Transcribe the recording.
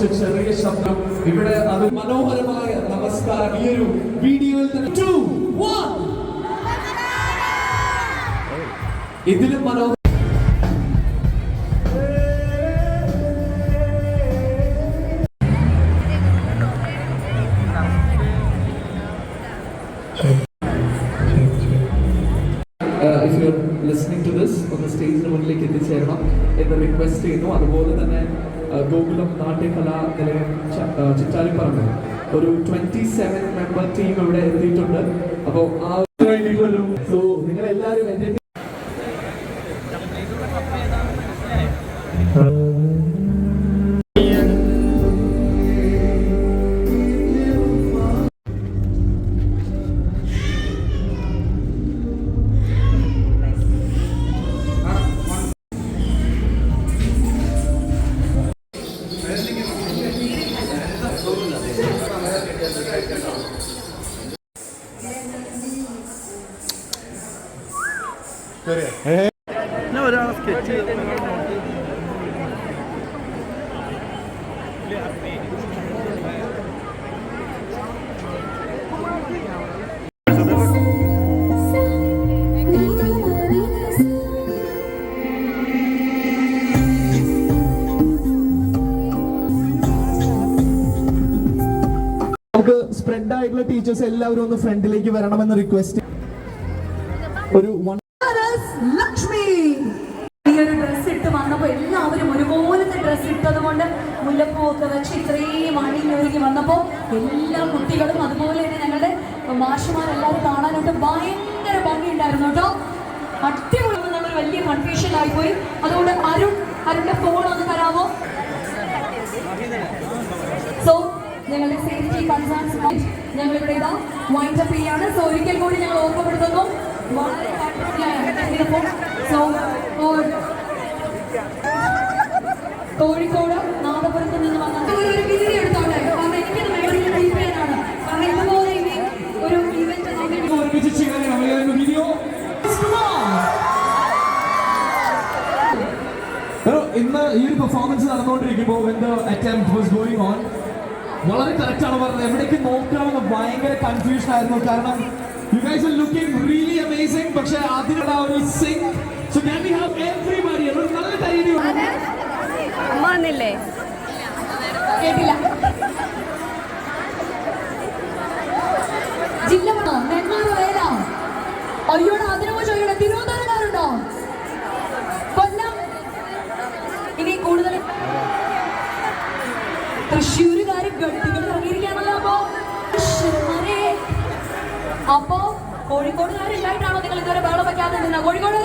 കുറച്ച് ചെറിയ ശബ്ദം ഇവിടെ അത് മനോഹരമായ നമസ്കാരം ഈ ഒരു വീഡിയോയിൽ തന്നെ 2 1 ഇതിലും മനോഹരം. If you're listening to this on the stage മുന്നിലേക്ക് എത്തിച്ചേരണം എന്ന് റിക്വസ്റ്റ് ചെയ്യുന്നു. അതുപോലെ തന്നെ ഗോകുലം നാട്യകലാ നിലയം ചിറ്റാലിപ്പറമ്പ് ഒരു 27 മെമ്പർ ടീം ഇവിടെ എത്തിയിട്ടുണ്ട്. അപ്പോൾ ആ സോ നിങ്ങൾ എല്ലാവരും എന്റെ ഒരാളെ സ്കെച്ച് നമുക്ക് സ്പ്രെഡ് ആയിട്ടുള്ള ടീച്ചേഴ്സ് എല്ലാവരും ഒന്ന് ഫ്രണ്ടിലേക്ക് വരണമെന്ന് റിക്വസ്റ്റ്. ഒരു ലക്ഷ്മി ഈ ഒരു ഡ്രസ് ഇട്ട് വന്നപ്പോൾ എല്ലാവരും ഒരുപോലത്തെ ഡ്രസ് ഇട്ടത് കൊണ്ട് മുല്ലപ്പൂവൊക്കെ വെച്ച് ഇത്രയും അണിഞ്ഞൊരുങ്ങി വന്നപ്പോൾ എല്ലാ കുട്ടികളും അതുപോലെ തന്നെ ഞങ്ങളുടെ മാഷുമാരെല്ലാവരും കാണാനായിട്ട് ഭയങ്കര ഭംഗിയുണ്ടായിരുന്നു കേട്ടോ. അടിപൊളി എന്നുള്ളൊരു വലിയ കൺഫ്യൂഷൻ ആയിപ്പോയി. അതുകൊണ്ട് അരുണിന്റെ ഫോൺ ഒന്ന് തരാമോ? സോ ഞങ്ങളുടെ സേഫ്റ്റി കൺസേൺസ് ഞങ്ങളിവിടെ ഇതാ വൈൻഡ് അപ്പ് ചെയ്യാണ്. സോ ഒരിക്കൽ കൂടി ഞങ്ങൾ ഓർമ്മപ്പെടുത്തുന്നു കോഴിക്കോട് നാദപുരത്ത് നിന്ന് വന്ന ഒരു വീഡിയോ എടുത്തോട്ടെ. കാരണം എനിക്കത് മെമ്മറിയിൽ കീപ്പ് ചെയ്യാനാണ്. കാരണം ഇതുപോലെ ഇനി ഒരു ഇവന്റ് ഇന്ന് ഈ ഒരു പെർഫോമൻസ് നടന്നുകൊണ്ടിരിക്കുമ്പോൾ വളരെ കറക്റ്റ് ആണ് പറഞ്ഞത്. എവിടേക്ക് നോക്കണമെന്ന് ഭയങ്കര കൺഫ്യൂഷൻ ആയിരുന്നു. കാരണം you guys are looking really amazing. പക്ഷേ അതിനുള്ള ഒരു zinc. So can we have everybody ഒരു നല്ല കൈയ്യടി അമ്മ വന്നില്ലേ? കേട്ടില്ല. ജില്ലമാണോ? നെന്മാറ വേല. അയ്യോടെ അതിനോ ചോദിക്കട്ടെ. തിരുവനന്തപുരക്കാരുണ്ടോ? കൊല്ലം. ഇനി കൂടുതൽ തൃശ്ശൂരുകാര് ഗട്ടികൾ ഇറങ്ങിയിരിക്കുകയാണല്ലോ. അപ്പോ കോഴിക്കോടുകാരുണ്ടായിട്ടാണോ നിങ്ങൾ ഇതുവരെ ബഹളം വയ്ക്കാതെ നിന്ന? കോഴിക്കോട്